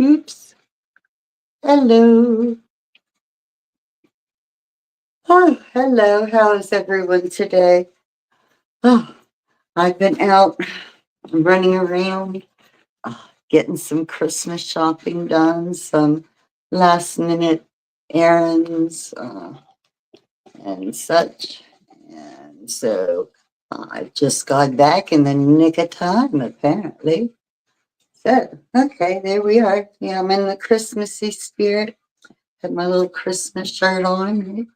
Oops. Hello. Oh, hello. How is everyone today? Oh, I've been out running around, getting some Christmas shopping done, some last minute errands and such. And so I just got back in the nick of time, apparently. So, okay, there we are. Yeah, I'm in the Christmassy spirit. Had my little Christmas shirt on. Right?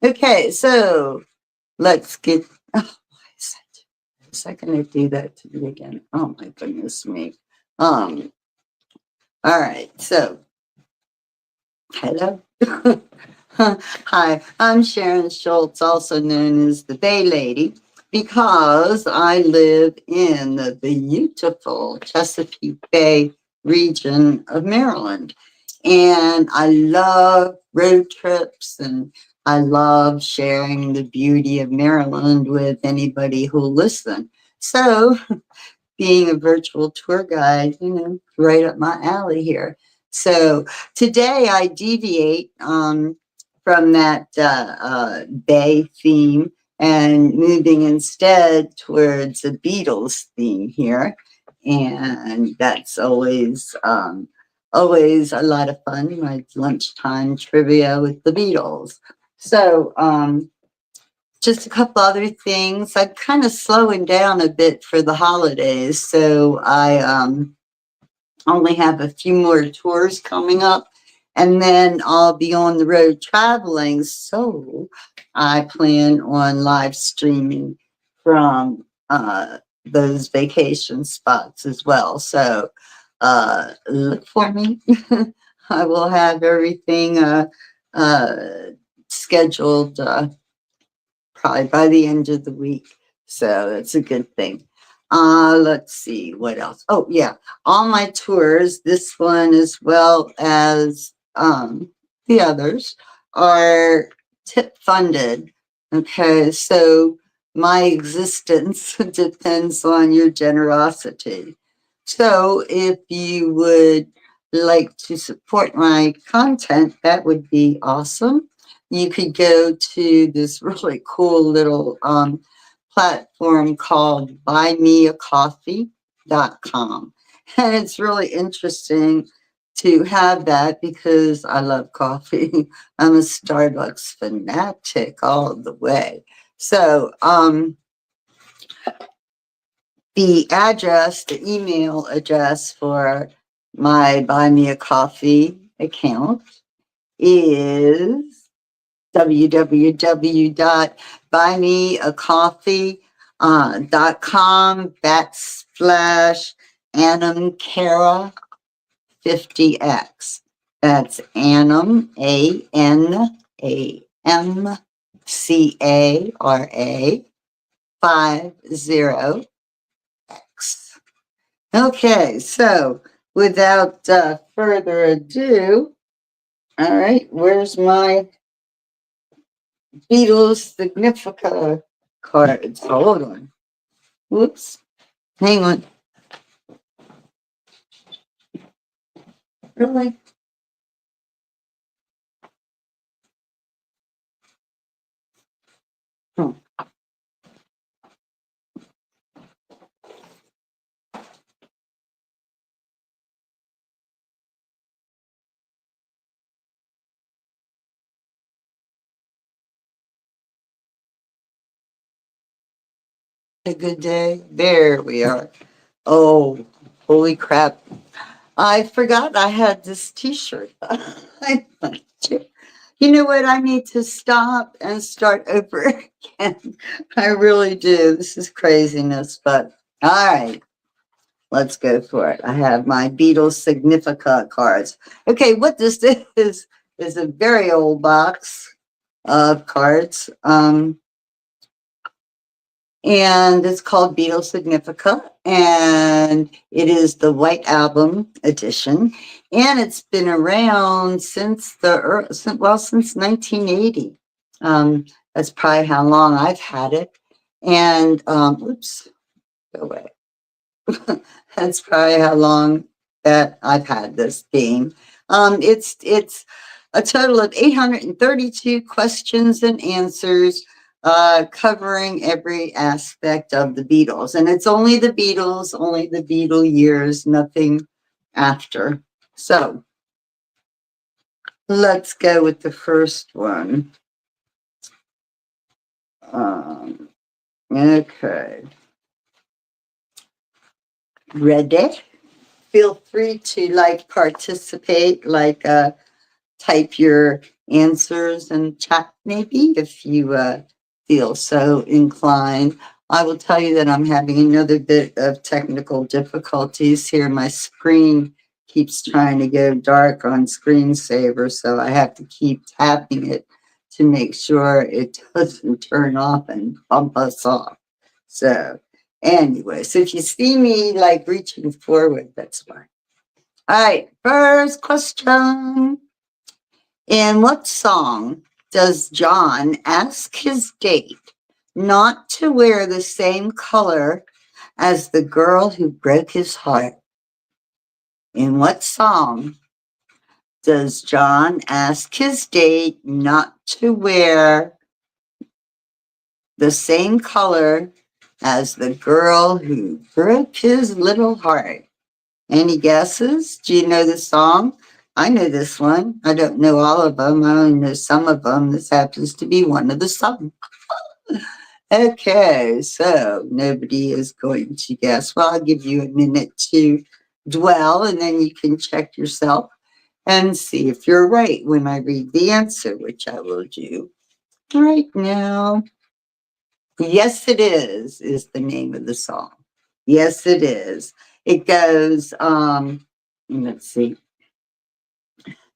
Okay, so let's get. Oh, why is that? Is that going to do that to me again? Oh my goodness me. Um. All right. So, hello. Hi, I'm Sharon Schultz, also known as the Bay Lady, because I live in the beautiful Chesapeake Bay region of Maryland. And I love road trips and I love sharing the beauty of Maryland with anybody who'll listen. So, being a virtual tour guide, right up my alley here. So today I deviate from that Bay theme and moving instead towards the Beatles theme here. And that's always a lot of fun, my lunchtime trivia with the Beatles. So, just a couple other things. I'm kind of slowing down a bit for the holidays, so I only have a few more tours coming up, and then I'll be on the road traveling. So I plan on live streaming from those vacation spots as well. So look for me. I will have everything uh, scheduled. Probably by the end of the week. So that's a good thing. Let's see what else. Oh yeah, all my tours, this one as well as the others, are tip funded. Okay, so my existence depends on your generosity. So if you would like to support my content, that would be awesome. You could go to this really cool little platform called buymeacoffee.com. And it's really interesting to have that because I love coffee. I'm a Starbucks fanatic all the way. So the email address for my Buy Me a Coffee account is www.buymeacoffee.com /AnamCara50X. That's Anam, ANAMCARA 50X. Okay, so without further ado, all right, where's my Beatles Significa cards? Hold on. Whoops. Hang on. Really? Hmm. A good day. There we are. Oh, holy crap. I forgot I had this t-shirt. I liked it. You know what? I need to stop and start over again. I really do. This is craziness, but all right. Let's go for it. I have my Beatles Significa cards. Okay, what this is a very old box of cards. And it's called Beatles Significa, and it is the White Album edition, and it's been around since 1980. That's probably how long I've had it, and oops, go away. That's probably how long. that I've had this game. It's a total of 832 questions and answers, covering every aspect of the Beatles, and it's only the Beatles, only the Beatle years, nothing after. So let's go with the first one. Okay, ready? Feel free to participate, type your answers in chat maybe if you feel so inclined. I will tell you that I'm having another bit of technical difficulties here. My screen keeps trying to go dark on screensaver, so I have to keep tapping it to make sure it doesn't turn off and bump us off. So anyway, so if you see me reaching forward, that's fine. All right, first question. In what song does John ask his date not to wear the same color as the girl who broke his heart? In what song does John ask his date not to wear the same color as the girl who broke his little heart? Any guesses? Do you know the song? I know this one. I don't know all of them. I only know some of them. This happens to be one of the songs. Okay, so nobody is going to guess. Well, I'll give you a minute to dwell, and then you can check yourself and see if you're right when I read the answer, which I will do right now. Yes, it is the name of the song. Yes, it is. It goes, let's see.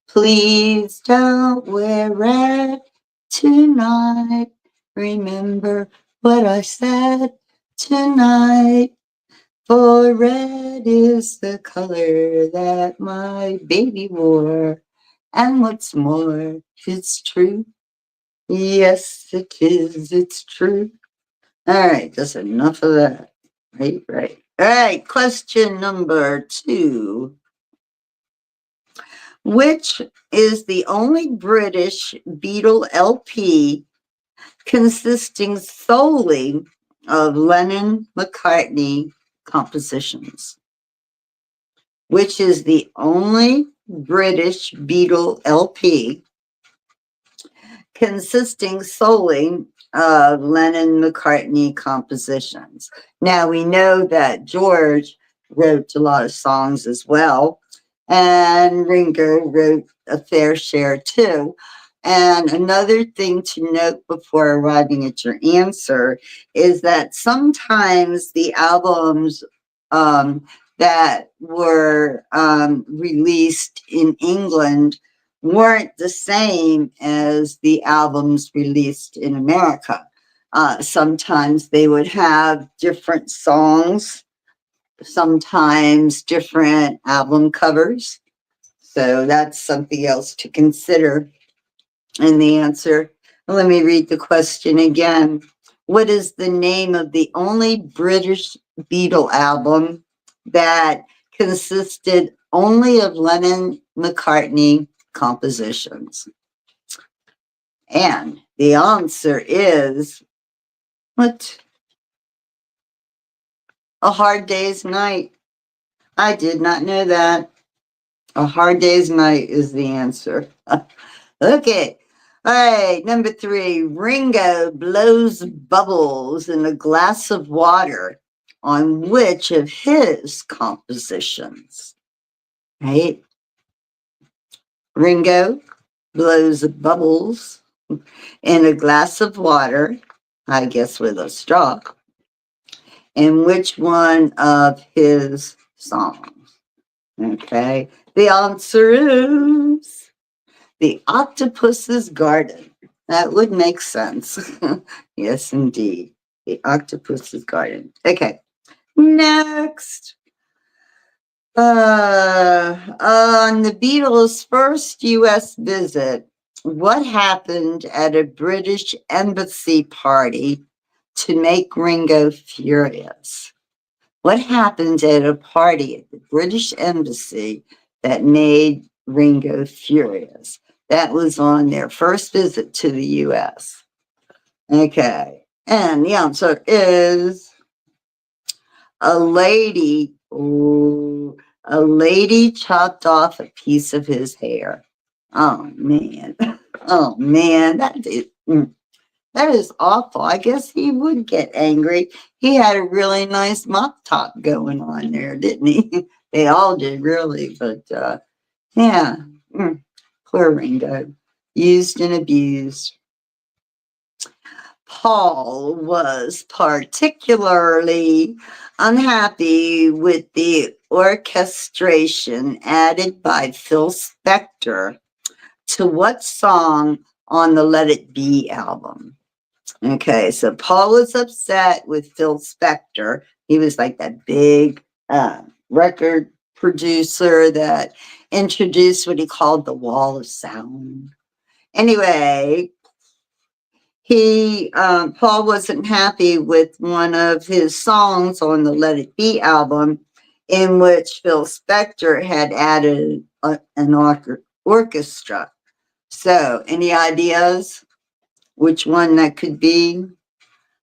Please don't wear red tonight. Remember what I said tonight. For red is the color that my baby wore. And what's more, it's true. Yes, it is. It's true. All right, that's enough of that. Right. All right, question number 2. Which is the only British Beatle LP consisting solely of Lennon-McCartney compositions? Which is the only British Beatle LP consisting solely of Lennon-McCartney compositions? Now, we know that George wrote a lot of songs as well, and Ringo wrote a fair share too. And another thing to note before arriving at your answer is that sometimes the albums that were released in England weren't the same as the albums released in America. Sometimes they would have different songs, sometimes different album covers. So that's something else to consider in the answer. Let me read the question again. What is the name of the only British Beatle album that consisted only of Lennon-McCartney compositions? And the answer is what? A Hard Day's Night. I did not know that. A Hard Day's Night is the answer. Okay. All right. Number 3. Ringo blows bubbles in a glass of water on which of his compositions? Right? Ringo blows bubbles in a glass of water, I guess with a straw, in which one of his songs? Okay. The answer is The Octopus's Garden. That would make sense. Yes, indeed. The Octopus's Garden. Okay. Next. On the Beatles' first U.S. visit, what happened at a British embassy party to make Ringo furious? What happened at a party at the British Embassy that made Ringo furious? That was on their first visit to the US. Okay. And the answer is a lady. Ooh, a lady chopped off a piece of his hair. Oh, man. Oh, man. That is awful. I guess he would get angry. He had a really nice mop top going on there, didn't he? They all did, really. But yeah, poor Ringo. Used and abused. Paul was particularly unhappy with the orchestration added by Phil Spector to what song on the Let It Be album? Okay, so Paul was upset with Phil Spector. He was like that big record producer that introduced what he called the wall of sound. Anyway, Paul wasn't happy with one of his songs on the Let It Be album, in which Phil Spector had added an orchestra. So, any ideas which one that could be?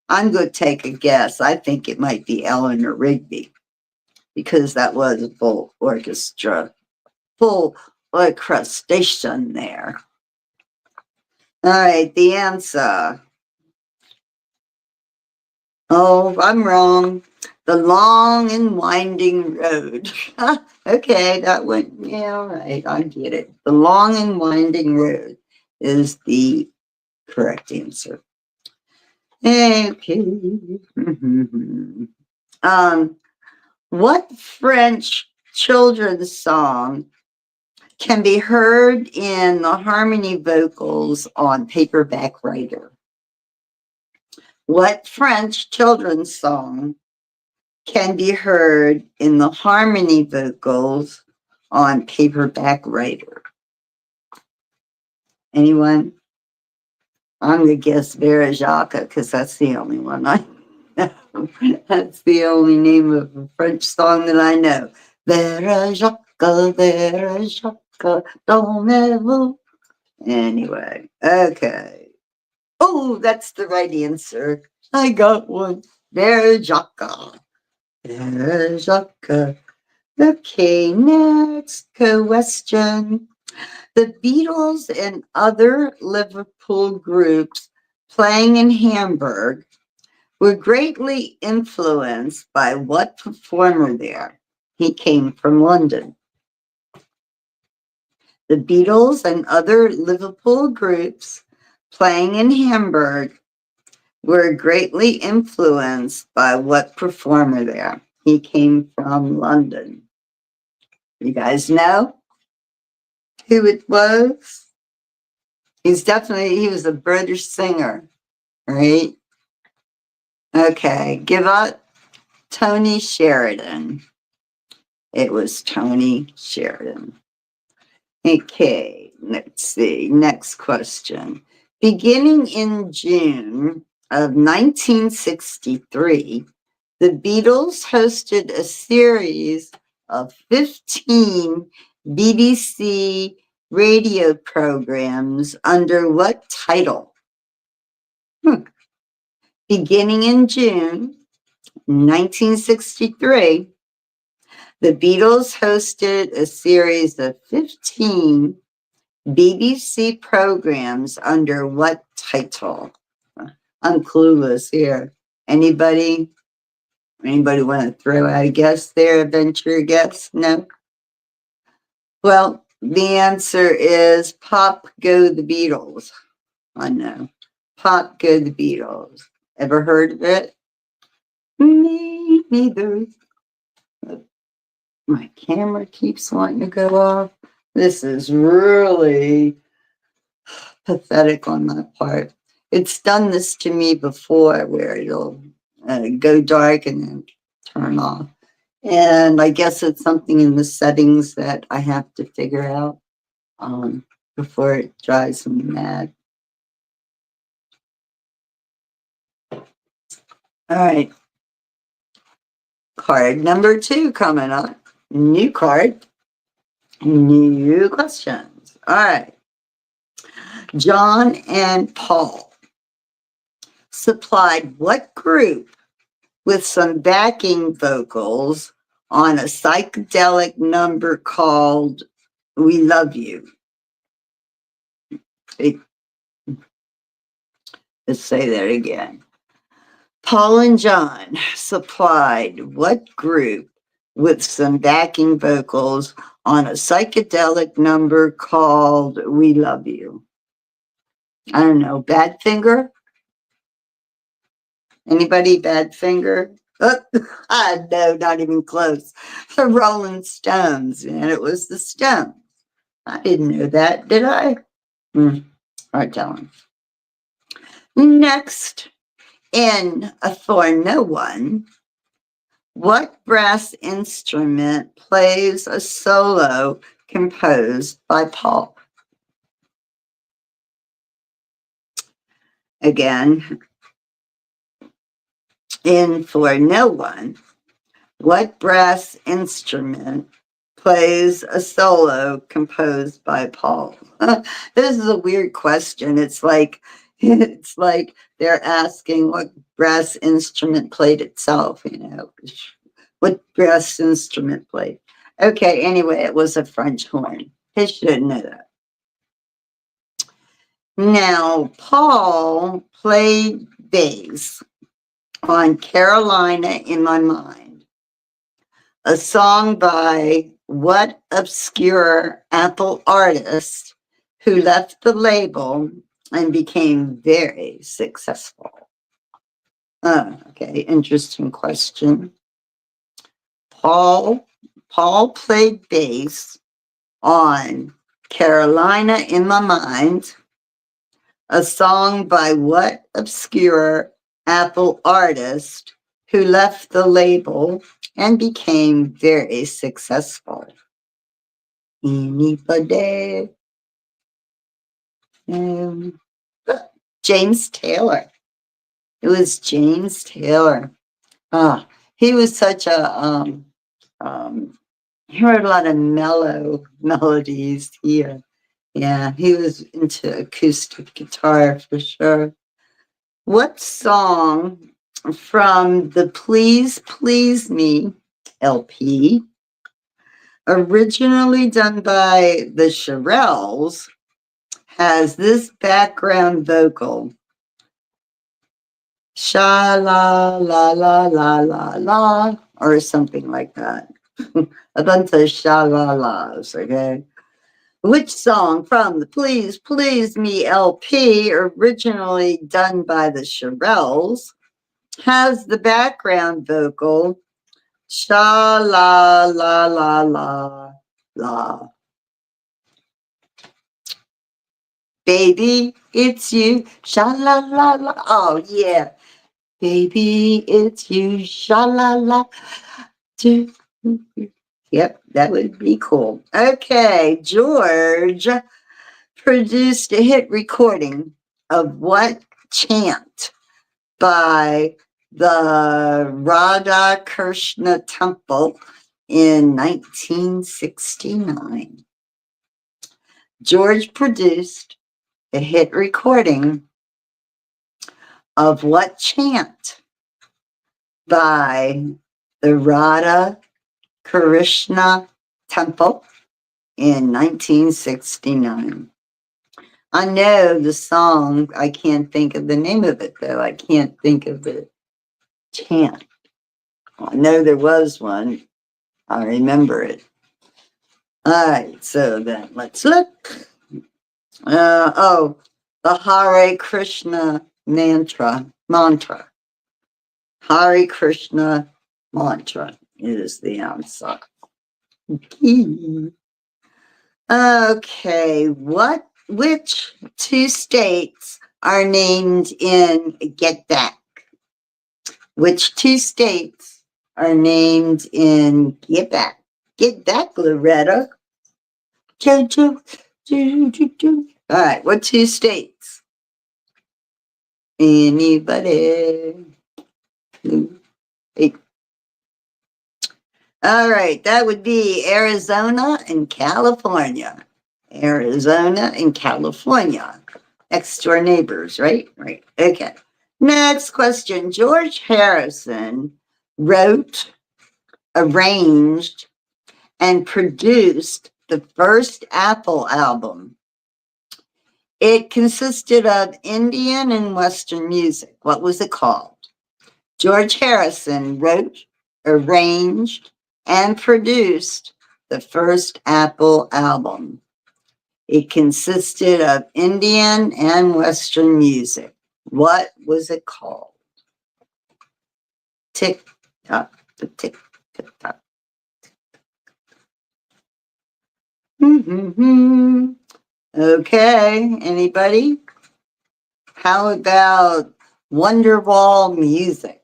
I'm going to take a guess. I think it might be Eleanor Rigby, because that was a full orchestra, full orchestration there. All right, the answer. Oh, I'm wrong. The Long and Winding Road. Okay, that went, yeah, all right, I get it. The Long and Winding Road is the correct answer. Okay. What French children's song can be heard in the harmony vocals on Paperback Writer? What French children's song can be heard in the harmony vocals on Paperback Writer? Anyone? I'm going to guess Vera Jacques, because that's the only one I know. That's the only name of a French song that I know. Vera Jacques, Vera Jacques, dormez-vous. Anyway, okay. Oh, that's the right answer. I got one. Vera Jacques. Vera Jacques. Okay, next question. The Beatles and other Liverpool groups playing in Hamburg were greatly influenced by what performer there? He came from London. The Beatles and other Liverpool groups playing in Hamburg were greatly influenced by what performer there? He came from London. You guys know who it was? He was a British singer, right? Okay, give up. Tony Sheridan. It was Tony Sheridan. Okay, let's see. Next question. Beginning in June of 1963, the Beatles hosted a series of 15 BBC radio programs under what title? Beginning in June 1963, the Beatles hosted a series of 15 BBC programs under what title? I'm clueless here. Anybody want to throw out a guess there? Venture a guess? No? Well, the answer is Pop Go the Beatles. I know. Pop Go the Beatles. Ever heard of it? Me neither. My camera keeps wanting to go off. This is really pathetic on my part. It's done this to me before where it'll go dark and then turn off. And I guess it's something in the settings that I have to figure out before it drives me mad. All right. Card number 2 coming up. New card, new questions. All right. John and Paul supplied what group with some backing vocals on a psychedelic number called We Love You? Let's say that again. Paul and John supplied what group with some backing vocals on a psychedelic number called We Love You? I don't know. Badfinger? Anybody Badfinger? No, not even close. The Rolling Stones, and it was the Stones. I didn't know that, did I? Hard telling. Next, in A For No One, what brass instrument plays a solo composed by Paul? Again, in For No One, what brass instrument plays a solo composed by Paul? This is a weird question. It's like they're asking what brass instrument played itself, What brass instrument played? Okay, anyway, it was a French horn. He should know that. Now, Paul played bass on Carolina in My Mind, a song by what obscure Apple artist who left the label and became very successful? Oh, okay, interesting question. Paul played bass on Carolina in My Mind, a song by what obscure Apple artist who left the label and became very successful? Anybody? James Taylor. It was James Taylor. He was such a he heard a lot of mellow melodies here. Yeah, he was into acoustic guitar for sure. What song from the Please Please Me LP, originally done by the Shirelles, has this background vocal? Sha la la la la la la, or something like that. A bunch of sha la las, okay? Which song from the Please Please Me LP, originally done by the Shirelles, has the background vocal sha la la la la la? Baby, it's you, sha la la la. Oh yeah, baby, it's you, sha la la. Yep, that would be cool. Okay, George produced a hit recording of what chant by the Radha Krishna Temple in 1969. George produced a hit recording of what chant by the Radha Krishna Temple in 1969. I know the song. I can't think of the name of it, though. I can't think of the chant. I know there was one. I remember it. All right, so then let's look. The Hare Krishna mantra. Hare Krishna mantra is the answer. Okay, which two states are named in Get Back? Which two states are named in Get Back? Get Back, Loretta. Jojo. All right, what two states? Anybody? Hey, All right, that would be Arizona and California. Arizona and California. Next door neighbors, right? Right. Okay. Next question. George Harrison wrote, arranged, and produced the first Apple album. It consisted of Indian and Western music. What was it called? George Harrison wrote, arranged, and produced the first Apple album. It consisted of Indian and Western music. What was it called? Tick tock, tick tock. Okay, anybody? How about Wonderwall music?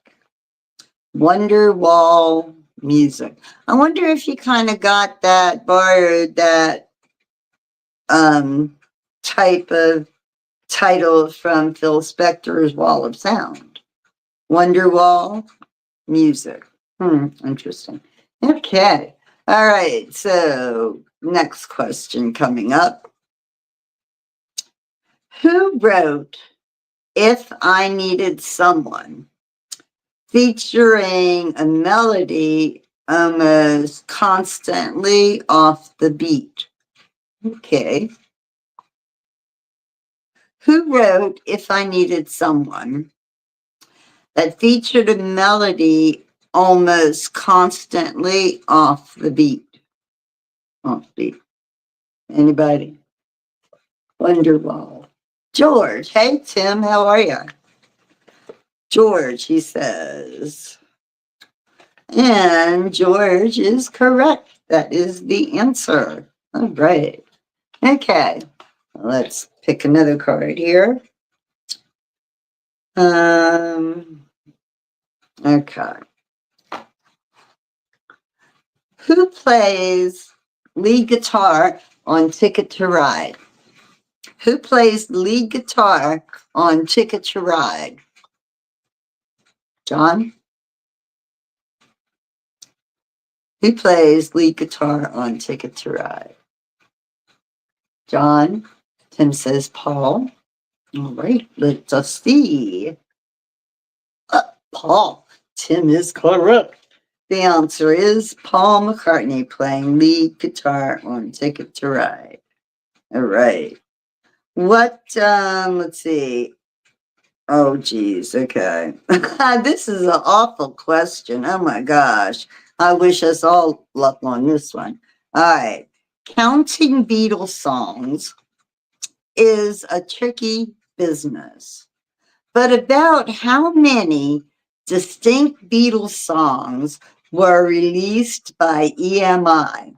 Wonderwall music. I wonder if you kind of got that, borrowed that type of title from Phil Spector's Wall of Sound. Wonderwall music. Interesting. Okay. All right. So, next question coming up. Who wrote If I Needed Someone, featuring a melody almost constantly off the beat? Okay. Who wrote If I Needed Someone that featured a melody almost constantly off the beat? Off beat. Anybody? Wonderwall. George. Hey, Tim, how are you? George, he says. And George is correct. That is the answer. All right. Okay. Let's pick another card here. Okay. Who plays lead guitar on Ticket to Ride? Who plays lead guitar on Ticket to Ride? John? Who plays lead guitar on Ticket to Ride? John? Tim says Paul. All right, let us see. Paul. Tim is correct. The answer is Paul McCartney playing lead guitar on Ticket to Ride. All right. What, let's see. Oh, geez. Okay. This is an awful question. Oh, my gosh. I wish us all luck on this one. All right. Counting Beatles songs is a tricky business. But about how many distinct Beatles songs were released by EMI?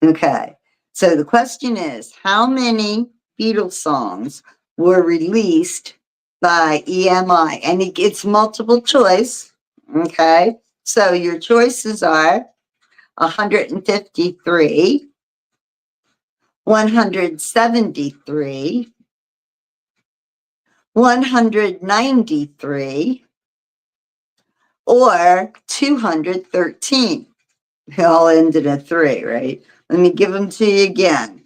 Okay. So the question is, how many Beatles songs were released by EMI? And it's multiple choice. Okay. So your choices are 153, 173, 193, or 213. They all end in a 3, right? Let me give them to you again.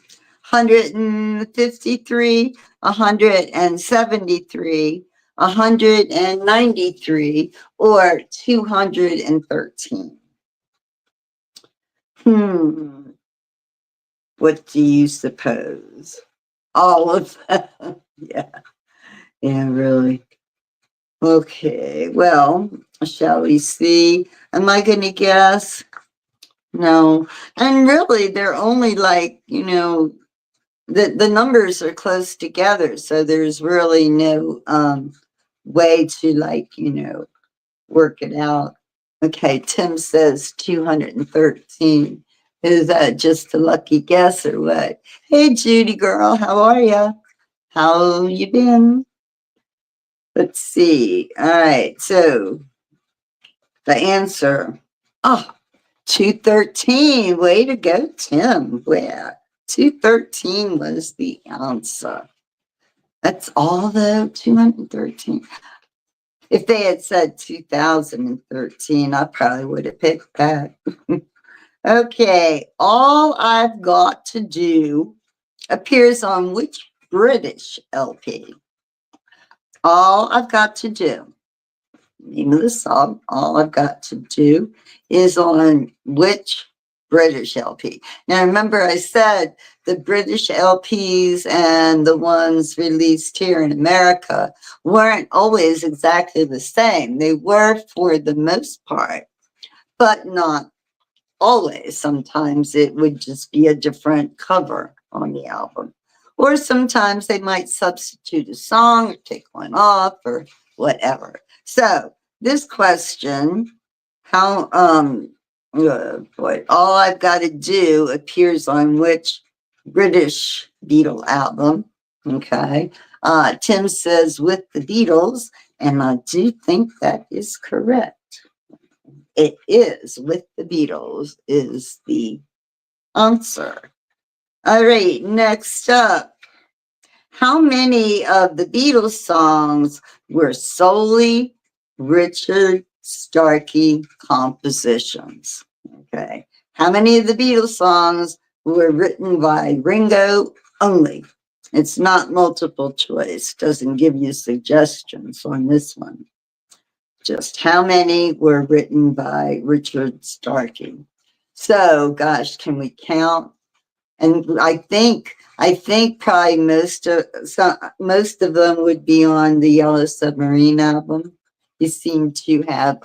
153, 173, 193, or 213. What do you suppose? All of them. Yeah. Yeah, really. Okay, well, shall we see? Am I going to guess? No. And really, they're only like, the numbers are close together. So there's really no way to, like, work it out. Okay, Tim says 213. Is that just a lucky guess or what? Hey, Judy girl, how are you? How you been? Let's see. All right, so the answer. Oh, 213. Way to go, Tim. Where? 213 was the answer. That's all though, 213. If they had said 2013, I probably would have picked that. Okay, All I've Got to Do appears on which British LP? All I've Got to Do. Name of the song, All I've Got to Do, is on which British LP? Now, remember, I said the British LPs and the ones released here in America weren't always exactly the same. They were for the most part, but not always. Sometimes it would just be a different cover on the album. Or sometimes they might substitute a song or take one off or whatever. So this question, how boy, All I've Got to Do appears on which British Beatle album? Okay. Tim says with the Beatles, and I do think that is correct. It is with the Beatles is the answer. All right, next up. How many of the Beatles songs were solely Richard Starkey compositions? Okay. How many of the Beatles songs were written by Ringo only? It's not multiple choice, doesn't give you suggestions on this one. Just how many were written by Richard Starkey? So, gosh, can we count? And I think probably most of them would be on the Yellow Submarine album. You seem to have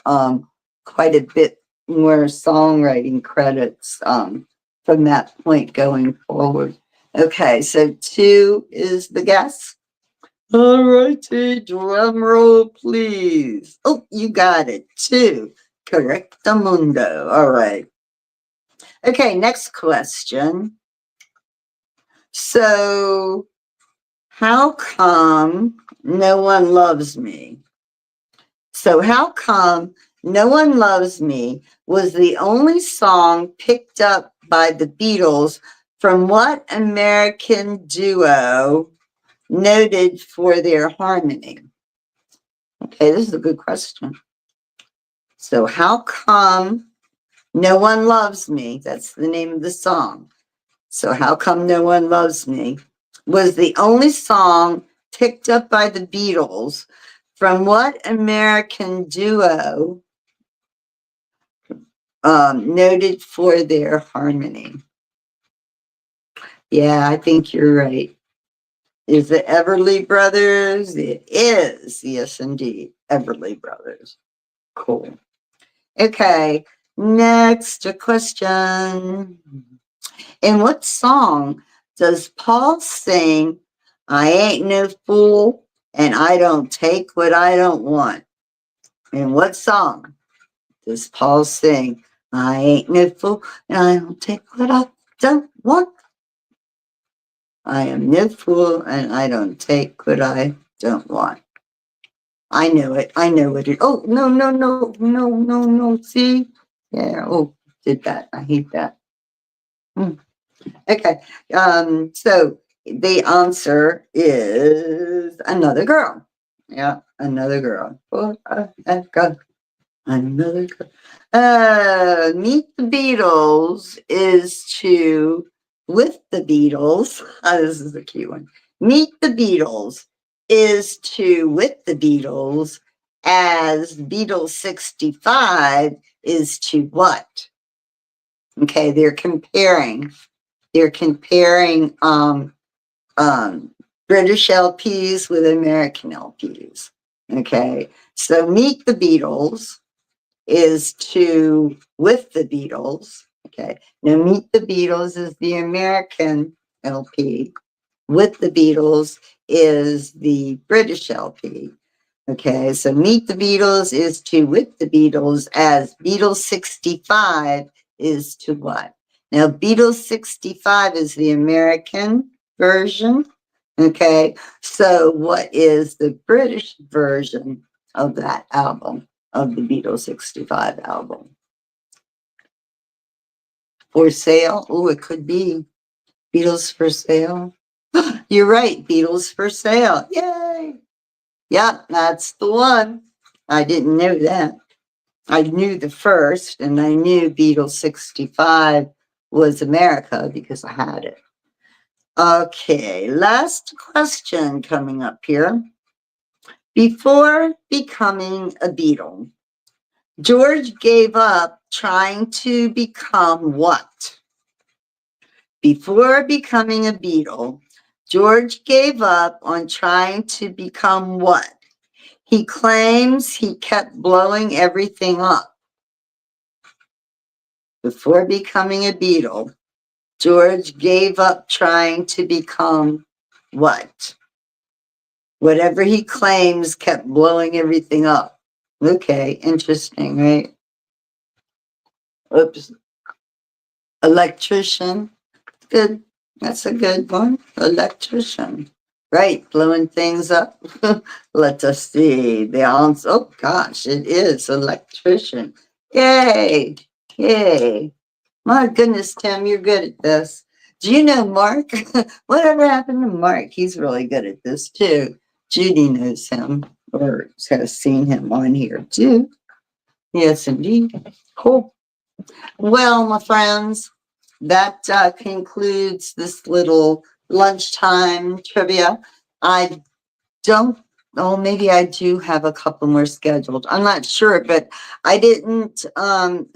quite a bit more songwriting credits from that point going forward. Okay, so 2 is the guess. All righty, drum roll, please. Oh, you got it. 2. Correctamundo. All right. Okay, next question. So, how come No One Loves Me? So, how come No One Loves Me was the only song picked up by the Beatles from what American duo noted for their harmony? Okay, this is a good question. So, how come No One Loves Me? That's the name of the song. So, how come No One Loves Me was the only song picked up by the Beatles from what American duo noted for their harmony? Yeah, I think you're right. Is it Everly Brothers? It is. Yes, indeed. Everly Brothers. Cool. Okay, next a question. In what song does Paul sing, I ain't no fool and I don't take what I don't want? In what song does Paul sing, I ain't no fool and I don't take what I don't want? I am no fool and I don't take what I don't want. I know it. I know it. Oh, no, no, no, no, no, no. See? Yeah. Oh, did that. I hate that. Okay. So the answer is Another Girl. Yeah, Another Girl. Oh, God. Another Girl. Meet the Beatles is to, with the Beatles. This is a cute one. Meet the Beatles is to, with the Beatles, as Beatles 65 is to what? Okay, they're comparing British LPs with American LPs. Okay, so Meet the Beatles is to with the Beatles. Okay, now Meet the Beatles is the American LP. With the Beatles is the British LP. Okay, so Meet the Beatles is to with the Beatles as Beatles 65 is to what? Now, Beatles 65 is the American version. Okay, so what is the British version of that album, of the Beatles 65 album? For Sale? Oh, it could be Beatles for Sale. You're right, Beatles for Sale. Yay! Yep, that's the one. I didn't know that. I knew the first, and I knew Beatles 65 was America because I had it. Okay, last question coming up here. Before becoming a Beatle, George gave up trying to become what? Before becoming a Beatle, George gave up on trying to become what? He claims he kept blowing everything up. Before becoming a Beatle, George gave up trying to become what? Whatever he claims kept blowing everything up. Okay, interesting, right? Oops. Electrician. Good. That's a good one. Electrician. Right, blowing things up. Let us see. The answer. Oh gosh, it is electrician. Yay! Yay! My goodness, Tim, you're good at this. Do you know Mark? Whatever happened to Mark? He's really good at this too. Judy knows him or has seen him on here too. Yes, indeed. Cool. Well, my friends, that concludes this little lunchtime trivia. I don't, oh, maybe I do have a couple more scheduled. I'm not sure, but I didn't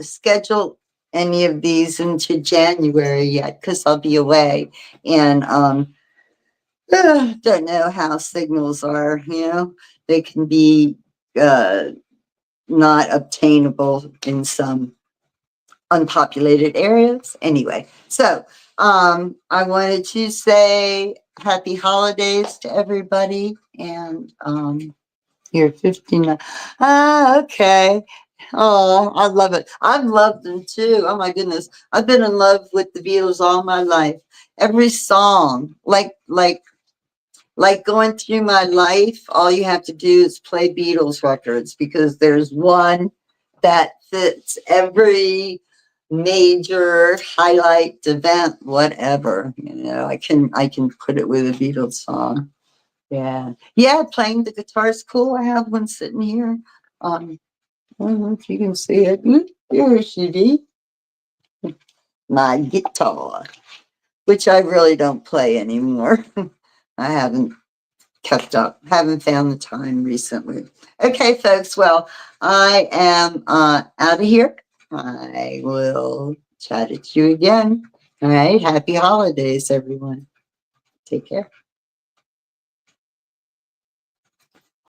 schedule any of these into January yet because I'll be away and don't know how signals are, they can be uh, not obtainable in some unpopulated areas. Anyway, so I wanted to say happy holidays to everybody. And you're 59. Ah, okay. Oh, I love it. I've loved them too. Oh my goodness. I've been in love with the Beatles all my life. Every song, like going through my life, all you have to do is play Beatles records because there's one that fits every major highlight event, whatever. I can put it with a Beatles song. Yeah. Yeah, playing the guitar is cool. I have one sitting here. I don't know if you can see it. Here she be. My guitar, which I really don't play anymore. I haven't kept up. Haven't found the time recently. Okay, folks. Well, I am out of here. I will chat at you again. All right. Happy holidays, everyone. Take care.